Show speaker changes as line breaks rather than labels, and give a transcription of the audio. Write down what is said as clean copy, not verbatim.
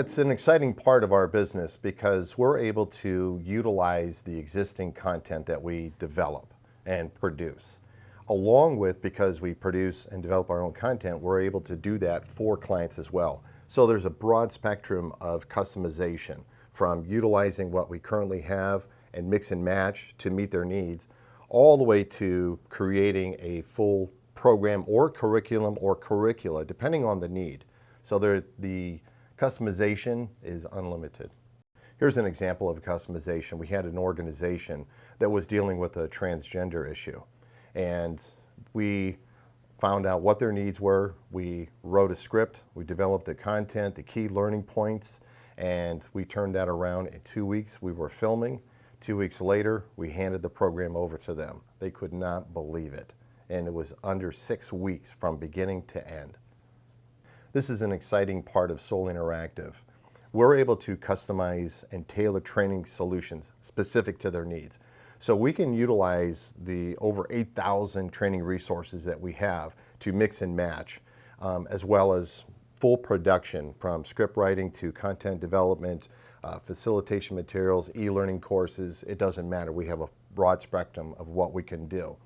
It's an exciting part of our business because we're able to utilize the existing content that we develop and produce. Along with, because we produce and develop our own content, we're able to do that for clients as well. So there's a broad spectrum of customization, from utilizing what we currently have and mix and match to meet their needs, all the way to creating a full program or curriculum or curricula, depending on the need. So the customization is unlimited. Here's an example of a customization. We had an organization that was dealing with a transgender issue, and we found out what their needs were. We wrote a script, we developed the content, the key learning points, and we turned that around in 2 weeks. We were filming. 2 weeks later, we handed the program over to them. They could not believe it, and it was under 6 weeks from beginning to end. This is an exciting part of Sollah Interactive. We're able to customize and tailor training solutions specific to their needs. So we can utilize the over 8,000 training resources that we have to mix and match, as well as full production, from script writing to content development, facilitation materials, e-learning courses. It doesn't matter. We have a broad spectrum of what we can do.